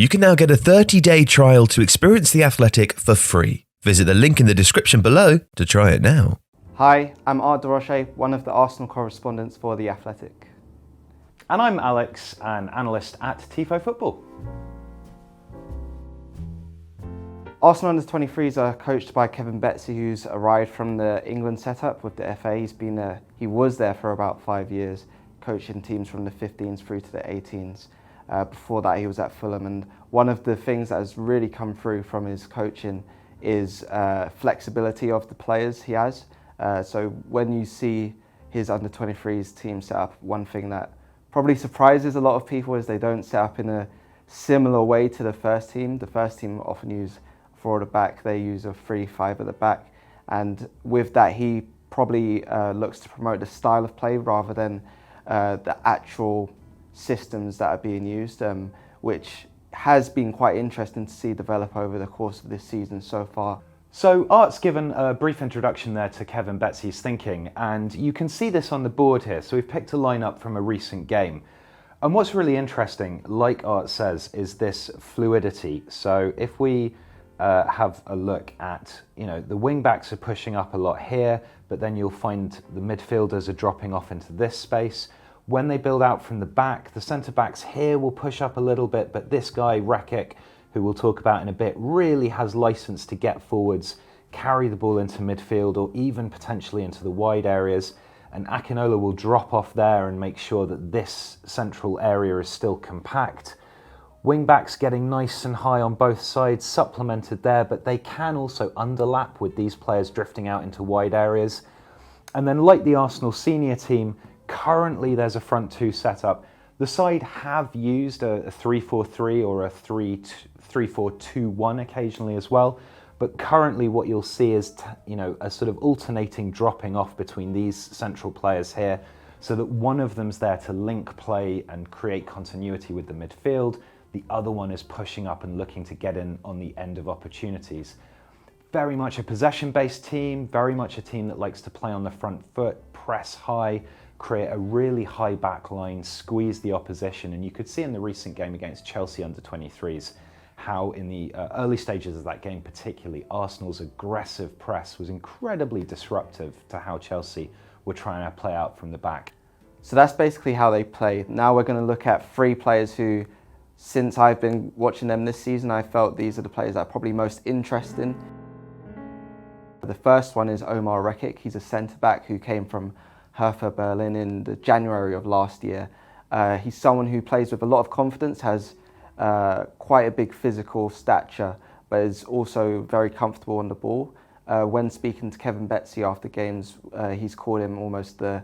You can now get a 30-day trial to experience The Athletic for free. Visit the link in the description below to try it now. Hi, I'm Art de Roché, one of the Arsenal correspondents for The Athletic. And I'm Alex, an analyst at Tifo Football. Arsenal under-23s are coached by Kevin Betsy, who's arrived from the England setup with the FA. He was there for about 5 years, coaching teams from the 15s through to the 18s. Before that, he was at Fulham, and one of the things that has really come through from his coaching is flexibility of the players he has. So when you see his under-23s team set up, one thing that probably surprises a lot of people is they don't set up in a similar way to the first team. The first team often use 4 at the back, they use a 3-5 at the back, and with that he probably looks to promote the style of play rather than the actual systems that are being used, which has been quite interesting to see develop over the course of this season so far. So Art's given a brief introduction there to Kevin Betsy's thinking, and you can see this on the board here. So we've picked a lineup from a recent game. And what's really interesting, like Art says, is this fluidity. So if we have a look at, the wing backs are pushing up a lot here, but then you'll find the midfielders are dropping off into this space. When they build out from the back, the centre backs here will push up a little bit, but this guy, Rekik, who we'll talk about in a bit, really has license to get forwards, carry the ball into midfield, or even potentially into the wide areas. And Akinola will drop off there and make sure that this central area is still compact. Wing backs getting nice and high on both sides, supplemented there, but they can also underlap with these players drifting out into wide areas. And then, like the Arsenal senior team, currently there's a front 2 setup. The side have used a 3-4-3 or a 3-4-2-1 occasionally as well, but currently what you'll see is a sort of alternating dropping off between these central players here, so that one of them's there to link play and create continuity with the midfield. The other one is pushing up and looking to get in on the end of opportunities. Very much a possession-based team, very much a team that likes to play on the front foot, press high, create a really high back line, squeeze the opposition. And you could see in the recent game against Chelsea under-23s how in the early stages of that game particularly, Arsenal's aggressive press was incredibly disruptive to how Chelsea were trying to play out from the back. So that's basically how they play. Now we're going to look at 3 players who, since I've been watching them this season, I felt these are the players that are probably most interesting. The first one is Omar Rekik. He's a centre-back who came from Hertha Berlin in the January of last year. He's someone who plays with a lot of confidence, has quite a big physical stature, but is also very comfortable on the ball. When speaking to Kevin Betsy after games, he's called him almost the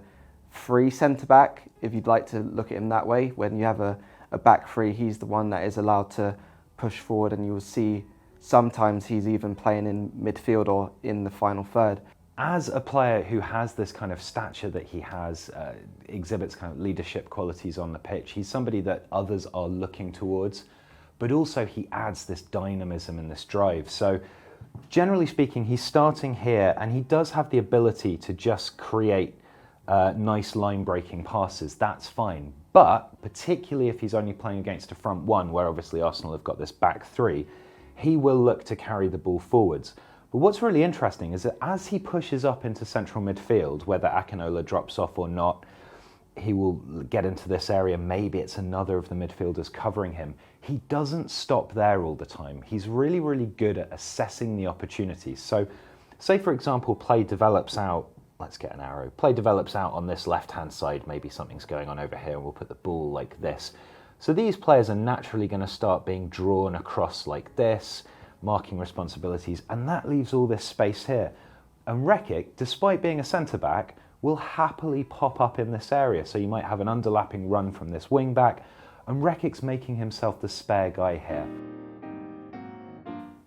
free centre-back, if you'd like to look at him that way. When you have a back three, he's the one that is allowed to push forward, and you will see sometimes he's even playing in midfield or in the final third. As a player who has this kind of stature that he has, exhibits kind of leadership qualities on the pitch, he's somebody that others are looking towards, but also he adds this dynamism and this drive. So generally speaking, he's starting here, and he does have the ability to just create nice line-breaking passes. That's fine. But particularly if he's only playing against a front 1, where obviously Arsenal have got this back 3, he will look to carry the ball forwards. But what's really interesting is that as he pushes up into central midfield, whether Akinola drops off or not, he will get into this area, maybe it's another of the midfielders covering him. He doesn't stop there all the time. He's really, really good at assessing the opportunities. So say, for example, play develops out, let's get an arrow, play develops out on this left-hand side, maybe something's going on over here, and we'll put the ball like this. So these players are naturally going to start being drawn across like this, marking responsibilities, and that leaves all this space here. And Rekik, despite being a centre-back, will happily pop up in this area. So you might have an underlapping run from this wing-back, and Rekik's making himself the spare guy here.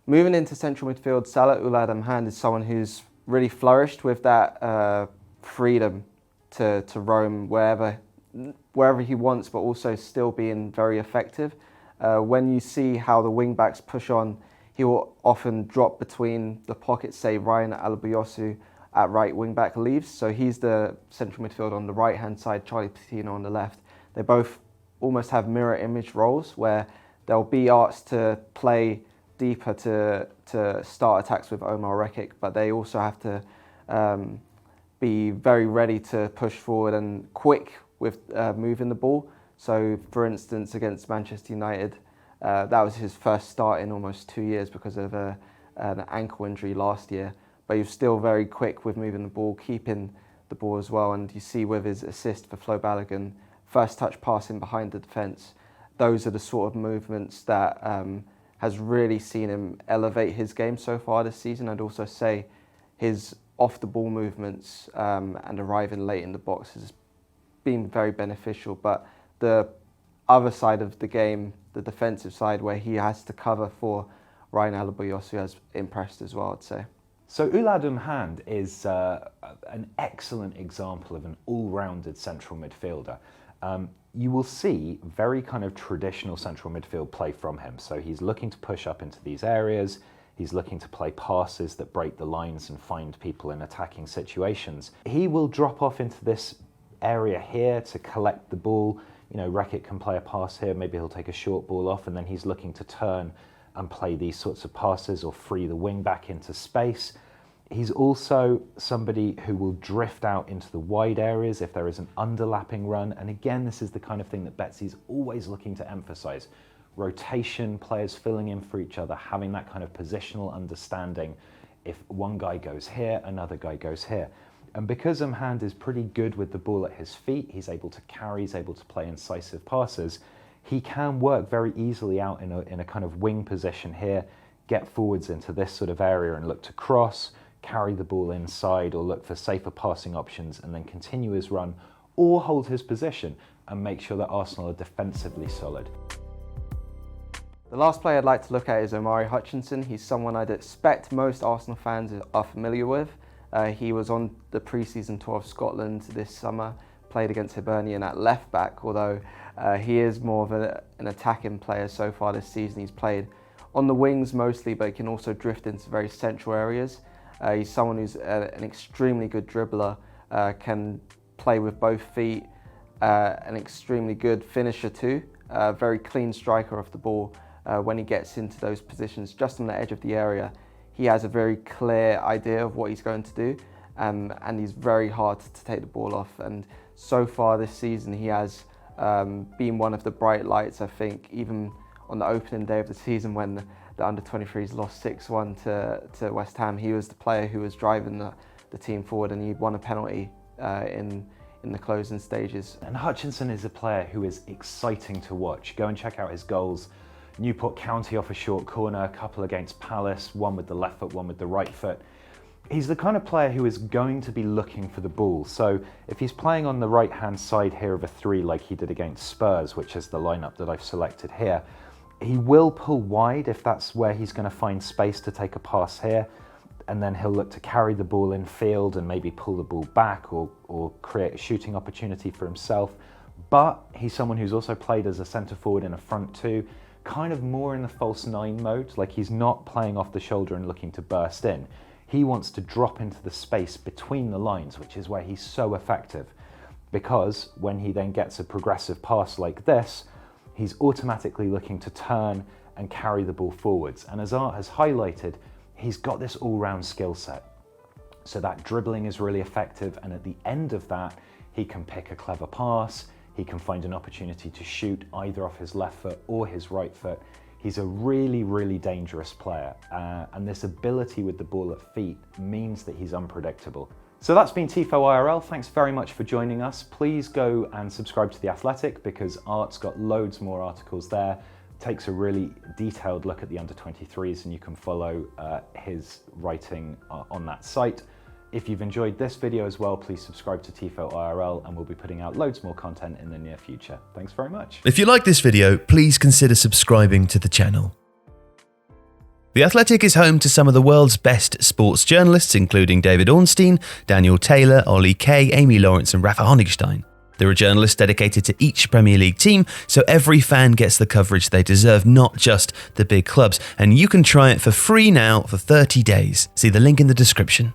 Moving into central midfield, SALAH Oulad is someone who's really flourished with that freedom to roam wherever he wants, but also still being very effective. When you see how the wing-backs push on, he will often drop between the pockets, say Ryan Alabiosu at right wing-back leaves. So he's the central midfielder on the right-hand side, Charlie Patino on the left. They both almost have mirror image roles where they'll be asked to play deeper to start attacks with Omar Rekik, but they also have to be very ready to push forward and quick with moving the ball. So, for instance, against Manchester United, that was his first start in almost 2 years because of an ankle injury last year. But he was still very quick with moving the ball, keeping the ball as well. And you see with his assist for Flo Balogun, first touch passing behind the defence, those are the sort of movements that has really seen him elevate his game so far this season. I'd also say his off-the-ball movements and arriving late in the box has been very beneficial. But the other side of the game, the defensive side, where he has to cover for Ryan Alaboyosu, has impressed as well, I'd say. So Oulad is an excellent example of an all-rounded central midfielder. You will see very kind of traditional central midfield play from him. So he's looking to push up into these areas. He's looking to play passes that break the lines and find people in attacking situations. He will drop off into this area here to collect the ball. You know, Rekik can play a pass here, maybe he'll take a short ball off, and then he's looking to turn and play these sorts of passes or free the wing back into space. He's also somebody who will drift out into the wide areas if there is an underlapping run. And again, this is the kind of thing that Betsy's always looking to emphasize. Rotation, players filling in for each other, having that kind of positional understanding. If one guy goes here, another guy goes here. And because Omar is pretty good with the ball at his feet, he's able to carry, he's able to play incisive passes, he can work very easily out in a kind of wing position here, get forwards into this sort of area and look to cross, carry the ball inside or look for safer passing options and then continue his run or hold his position and make sure that Arsenal are defensively solid. The last player I'd like to look at is Giraud-Hutchinson. He's someone I'd expect most Arsenal fans are familiar with. He was on the pre-season tour of Scotland this summer, played against Hibernian at left back, although he is more of an attacking player so far this season. He's played on the wings mostly, but he can also drift into very central areas. He's someone who's an extremely good dribbler, can play with both feet, an extremely good finisher too, very clean striker of the ball. When he gets into those positions just on the edge of the area, he has a very clear idea of what he's going to do, and he's very hard to take the ball off. And so far this season, he has been one of the bright lights, I think, even on the opening day of the season when the under-23s lost 6-1 to West Ham. He was the player who was driving the team forward, and he won a penalty in the closing stages. And Hutchinson is a player who is exciting to watch. Go and check out his goals. Newport County off a short corner, a couple against Palace, one with the left foot, one with the right foot. He's the kind of player who is going to be looking for the ball. So if he's playing on the right-hand side here of a 3 like he did against Spurs, which is the lineup that I've selected here, he will pull wide if that's where he's going to find space to take a pass here, and then he'll look to carry the ball in field and maybe pull the ball back or create a shooting opportunity for himself. But he's someone who's also played as a centre forward in a front 2, kind of more in the false 9 mode, like he's not playing off the shoulder and looking to burst in. He wants to drop into the space between the lines, which is where he's so effective, because when he then gets a progressive pass like this, he's automatically looking to turn and carry the ball forwards. And as Art has highlighted, he's got this all-round skill set. So that dribbling is really effective, and at the end of that, he can pick a clever pass, he can find an opportunity to shoot either off his left foot or his right foot. He's a really, really dangerous player, and this ability with the ball at feet means that he's unpredictable. So that's been Tifo IRL. Thanks very much for joining us. Please go and subscribe to The Athletic, because Art's got loads more articles there. Takes a really detailed look at the under-23s, and you can follow his writing on that site. If you've enjoyed this video as well, please subscribe to Tifo IRL, and we'll be putting out loads more content in the near future. Thanks very much. If you like this video, please consider subscribing to the channel. The Athletic is home to some of the world's best sports journalists, including David Ornstein, Daniel Taylor, Ollie Kay, Amy Lawrence and Rafa Honigstein. There are journalists dedicated to each Premier League team, so every fan gets the coverage they deserve, not just the big clubs. And you can try it for free now for 30 days. See the link in the description.